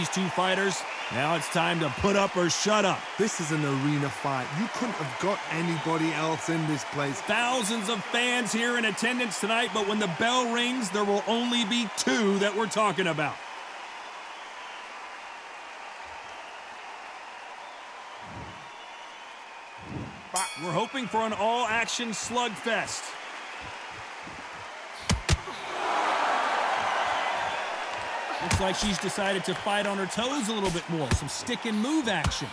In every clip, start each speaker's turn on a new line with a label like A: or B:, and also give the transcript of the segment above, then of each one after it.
A: these two fighters. Now it's time to put up or shut up.
B: This is an arena fight. You couldn't have got anybody else in this place.
A: Thousands of fans here in attendance tonight, but when the bell rings, there will only be two that we're talking about. We're hoping for an all-action slugfest. Looks like she's decided to fight on her toes a little bit more. Some stick and move action.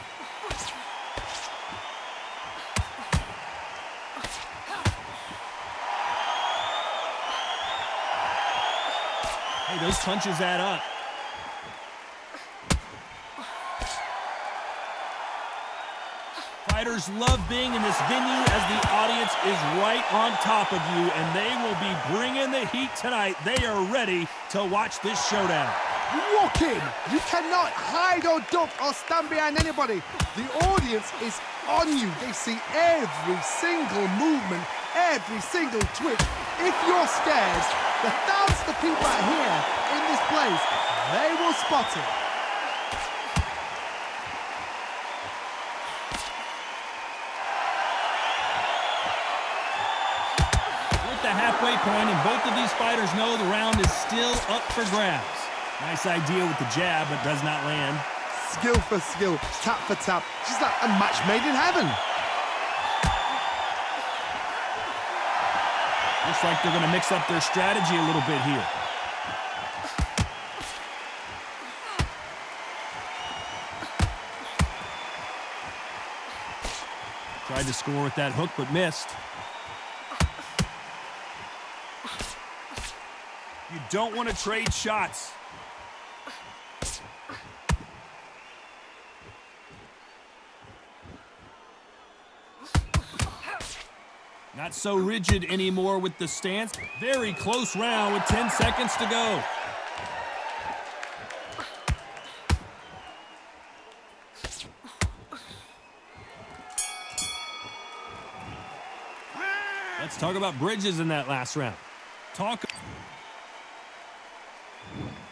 A: Hey, those punches add up. Fighters love being in this venue as the audience is right on top of you, and they will be bringing the heat tonight. They are ready to watch this showdown.
B: You walk in, you cannot hide or duck or stand behind anybody. The audience is on you. They see every single movement, every single twitch. If you're scared, the thousands of people out here in this place, they will spot it.
A: Halfway point, and both of these fighters know the round is still up for grabs. Nice idea with the jab, but does not land.
B: Skill for skill, tap for tap. She's like a match made in heaven.
A: Looks like they're going to mix up their strategy a little bit here. Tried to score with that hook, but missed. You don't want to trade shots. Not so rigid anymore with the stance. Very close round with 10 seconds to go. Let's talk about Bridges in that last round.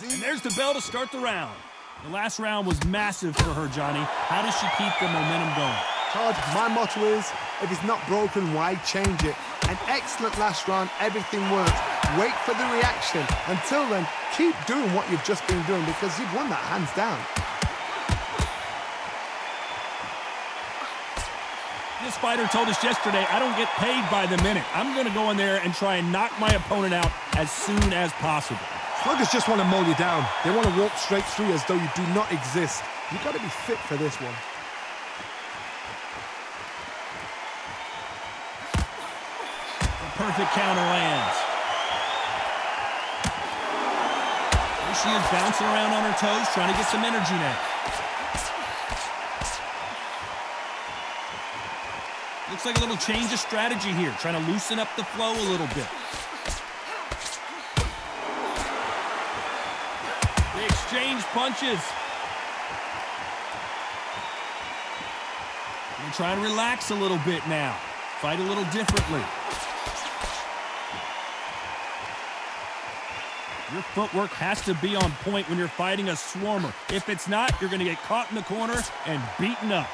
A: And there's the bell to start the round. The last round was massive for her, Johnny. How does she keep the momentum going?
B: Todd, my motto is, if it's not broken, why change it? An excellent last round, everything works. Wait for the reaction. Until then, keep doing what you've just been doing because you've won that hands down.
A: This fighter told us yesterday, I don't get paid by the minute. I'm going to go in there and try and knock my opponent out as soon as possible.
B: Sluggers just want to mow you down. They want to walk straight through as though you do not exist. You've got to be fit for this one.
A: A perfect counter lands. There she is bouncing around on her toes, trying to get some energy now. Looks like a little change of strategy here, trying to loosen up the flow a little bit. They exchange punches. They're trying to relax a little bit now. Fight a little differently. Your footwork has to be on point when you're fighting a swarmer. If it's not, you're going to get caught in the corner and beaten up.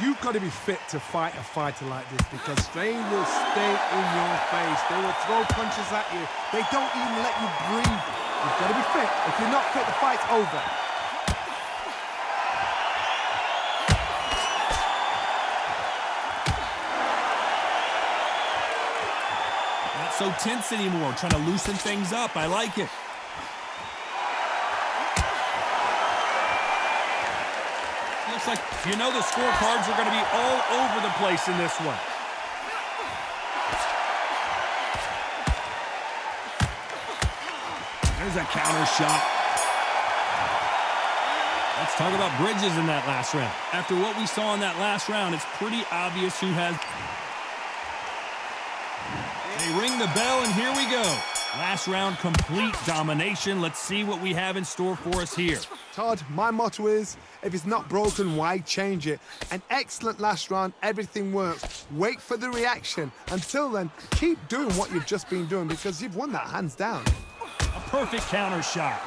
B: You've got to be fit to fight a fighter like this because they will stay in your face. They will throw punches at you. They don't even let you breathe. You've got to be fit. If you're not fit, the fight's over.
A: Not so tense anymore, trying to loosen things up. I like it. Looks like, you know, the scorecards are going to be all over the place in this one. There's a counter shot. Let's talk about Bridges in that last round. After what we saw in that last round, it's pretty obvious who has... They ring the bell, and here we go. Last round, complete domination. Let's see what we have in store for us here.
B: Todd, my motto is, if it's not broken, why change it? An excellent last round, everything works. Wait for the reaction. Until then, keep doing what you've just been doing because you've won that hands down.
A: A perfect counter shot.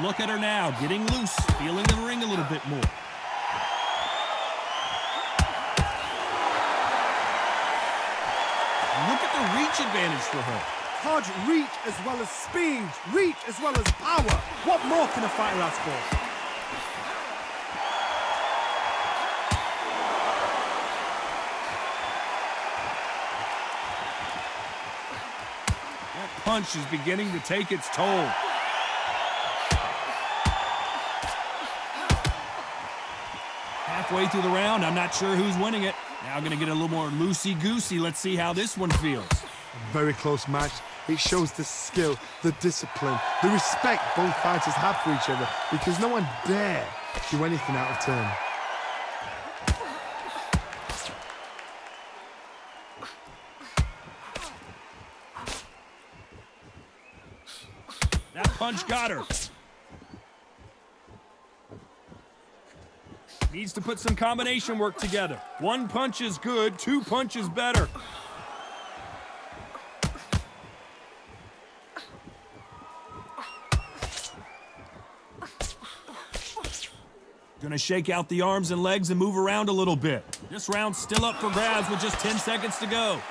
A: Look at her now, getting loose, feeling the ring a little bit more. Look at the reach advantage for her.
B: Todd, reach as well as speed, reach as well as power. What more can a fighter ask for?
A: That punch is beginning to take its toll. Halfway through the round, I'm not sure who's winning it. Now going to get a little more loosey-goosey. Let's see how this one feels.
B: Very close match. It shows the skill, the discipline, the respect both fighters have for each other because no one dare do anything out of turn.
A: That punch got her. Needs to put some combination work together. One punch is good, two punches better. Gonna shake out the arms and legs and move around a little bit. This round's still up for grabs with just 10 seconds to go.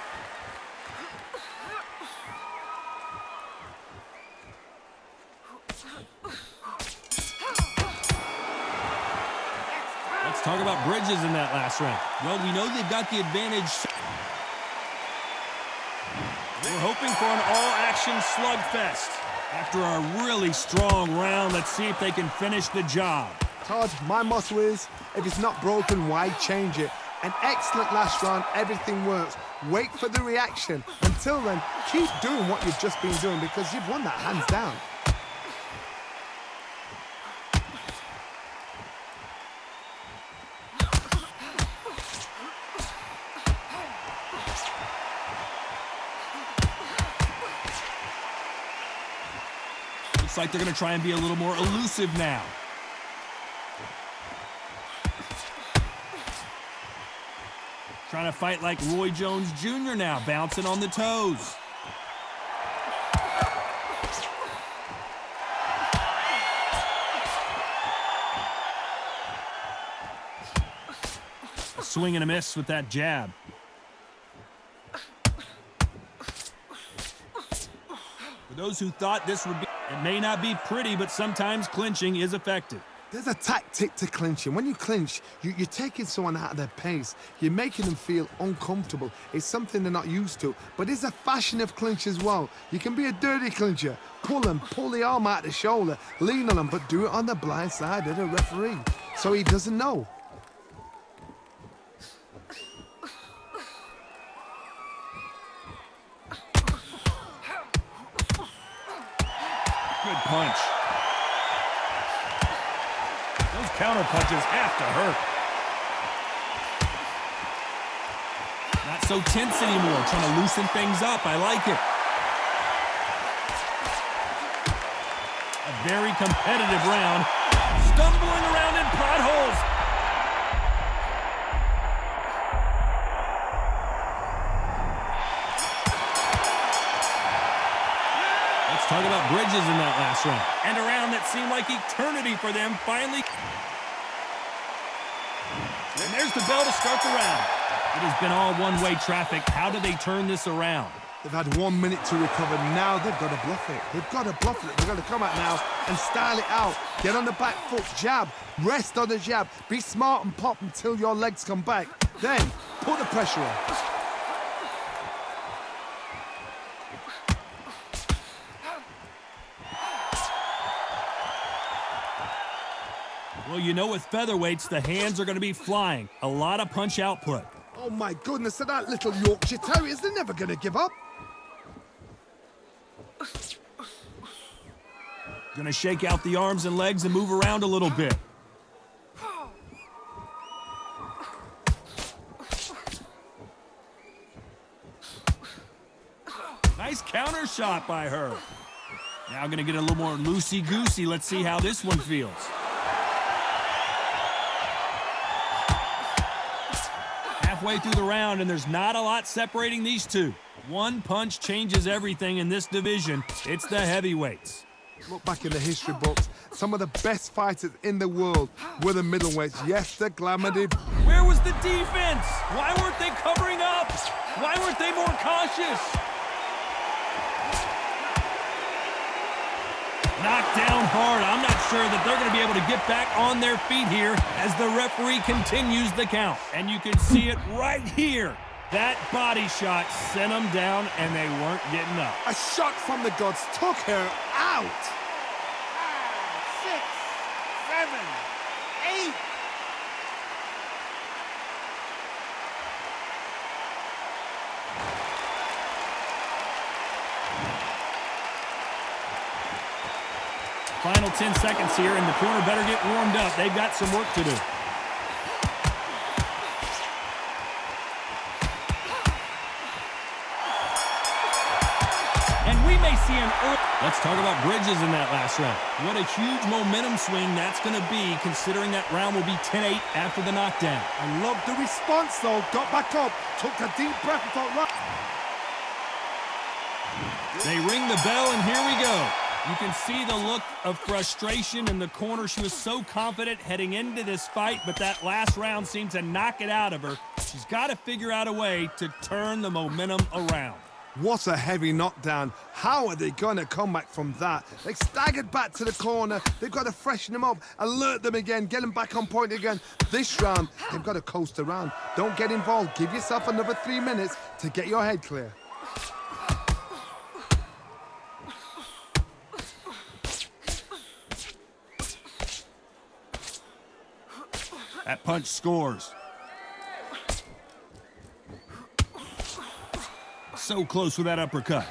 A: Let's talk about Bridges in that last round. Well, we know they've got the advantage. We're hoping for an all-action slugfest. After a really strong round, let's see if they can finish the job.
B: Todd, my motto is, if it's not broken, why change it? An excellent last round, everything works. Wait for the reaction. Until then, keep doing what you've just been doing because you've won that hands down.
A: Looks like they're going to try and be a little more elusive now. Trying to fight like Roy Jones Jr. now, bouncing on the toes. A swing and a miss with that jab. For those who thought this would be, it may not be pretty, but sometimes clinching is effective.
B: There's a tactic to clinching. When you clinch, you're taking someone out of their pace. You're making them feel uncomfortable. It's something they're not used to. But there's a fashion of clinch as well. You can be a dirty clincher. Pull them, pull the arm out the shoulder, lean on them, but do it on the blind side of the referee so he doesn't know.
A: Good punch. Those counter punches have to hurt. Not so tense anymore, trying to loosen things up. I like it. A very competitive round. Stumbling around in potholes. Let's talk about Bridges in that last round. And a round that seemed like eternity for them finally. And there's the bell to start the round. It has been all one-way traffic. How do they turn this around?
B: They've had 1 minute to recover. Now they've got to bluff it. They've got to bluff it. They've got to come out now and style it out. Get on the back foot, jab, rest on the jab. Be smart and pop until your legs come back. Then put the pressure on.
A: Well, you know with featherweights, the hands are going to be flying. A lot of punch output.
B: Oh my goodness, so that little Yorkshire Terriers, they're never going to give up.
A: Going to shake out the arms and legs and move around a little bit. Nice counter shot by her. Now going to get a little more loosey-goosey. Let's see how this one feels. Halfway through the round, and there's not a lot separating these two. One punch changes everything in this division. It's the heavyweights.
B: Look back in the history books, some of the best fighters in the world were the middleweights. Yes, the glamour did.
A: Where was the defense? Why weren't they covering up? Why weren't they more cautious? Knocked down hard. I'm not sure that they're going to be able to get back on their feet here as the referee continues the count. And you can see it right here. That body shot sent them down, and they weren't getting up.
B: A shot from the gods took her out.
C: 5, 6, 7, 8.
A: Final 10 seconds here, and the corner better get warmed up. They've got some work to do. And we may see an early... Let's talk about Bridges in that last round. What a huge momentum swing that's going to be, considering that round will be 10-8 after the knockdown.
B: I love the response, though. Got back up, took a deep breath and thought, right.
A: They ring the bell, and here we go. You can see the look of frustration in the corner. She was so confident heading into this fight, but that last round seemed to knock it out of her. She's got to figure out a way to turn the momentum around.
B: What a heavy knockdown. How are they going to come back from that? They staggered back to the corner. They've got to freshen them up, alert them again, get them back on point again. This round, they've got to coast around. Don't get involved. Give yourself another 3 minutes to get your head clear.
A: That punch scores. So close with that uppercut.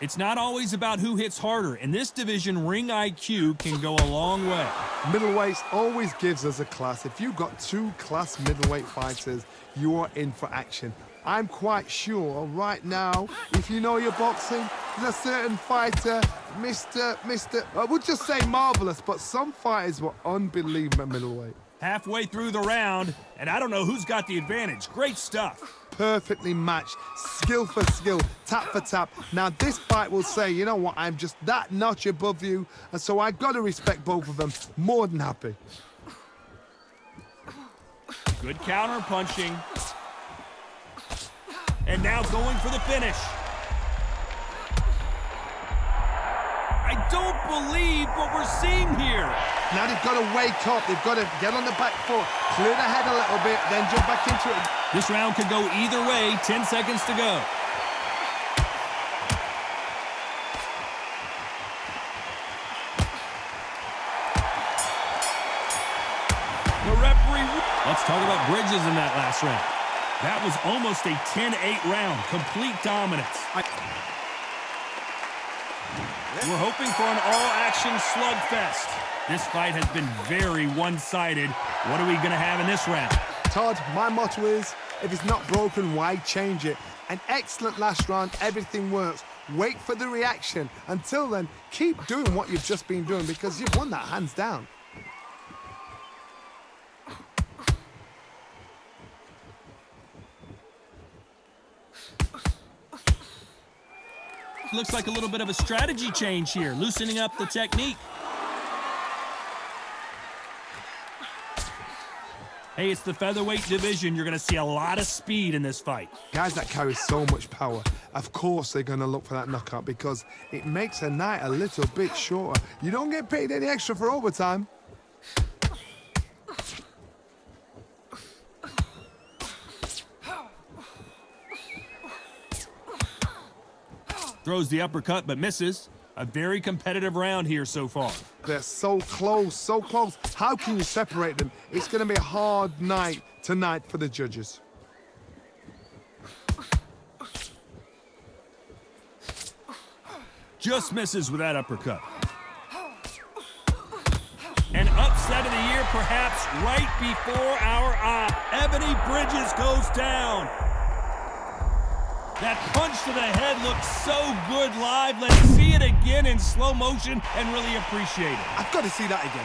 A: It's not always about who hits harder. In this division, ring IQ can go a long way.
B: Middleweights always gives us a class. If you've got 2 class middleweight fighters, you are in for action. I'm quite sure right now, if you know your boxing, there's a certain fighter, I would just say marvelous, but some fighters were unbelievable at middleweight.
A: Halfway through the round, and I don't know who's got the advantage. Great stuff.
B: Perfectly matched, skill for skill, tap for tap. Now this fight will say, you know what, I'm just that notch above you, and so I got to respect both of them. More than happy.
A: Good counter punching. And now going for the finish. I don't believe what we're seeing here.
B: Now they've got to wake up. They've got to get on the back foot, clear the head a little bit, then jump back into it.
A: This round could go either way. 10 seconds to go. The referee... Let's talk about Bridges in that last round. That was almost a 10-8 round. Complete dominance. We're hoping for an all-action slugfest. This fight has been very one-sided. What are we going to have in this round?
B: Todd, my motto is, if it's not broken, why change it? An excellent last round. Everything works. Wait for the reaction. Until then, keep doing what you've just been doing because you've won that hands down.
A: Looks like a little bit of a strategy change here, loosening up the technique. Hey, it's the featherweight division. You're going to see a lot of speed in this fight.
B: Guys that carry so much power, of course they're going to look for that knockout because it makes a night a little bit shorter. You don't get paid any extra for overtime.
A: Throws the uppercut, but misses. A very competitive round here so far.
B: They're so close, so close. How can you separate them? It's going to be a hard night tonight for the judges.
A: Just misses with that uppercut. An upset of the year, perhaps right before our eye. Ebony Bridges goes down. That punch to the head looks so good live. Let's see it again in slow motion and really appreciate it.
B: I've got to see that again.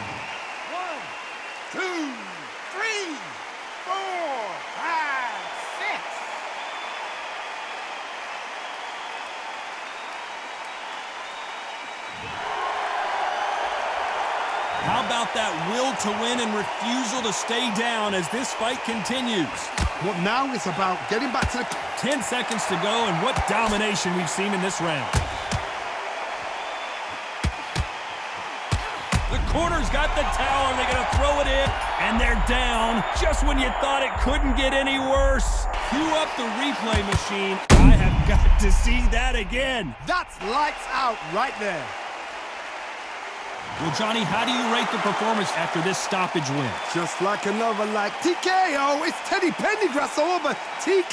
C: 1, 2, 3, 4.
A: How about that will to win and refusal to stay down as this fight continues?
B: But now it's about getting back to the...
A: 10 seconds to go, and what domination we've seen in this round. The corner's got the towel. Are they going to throw it in? And they're down just when you thought it couldn't get any worse. Cue up the replay machine. I have got to see that again.
B: That's lights out right there.
A: Well, Johnny, how do you rate the performance after this stoppage win?
B: Just like another like TKO, it's Teddy Pendergrass over TKO.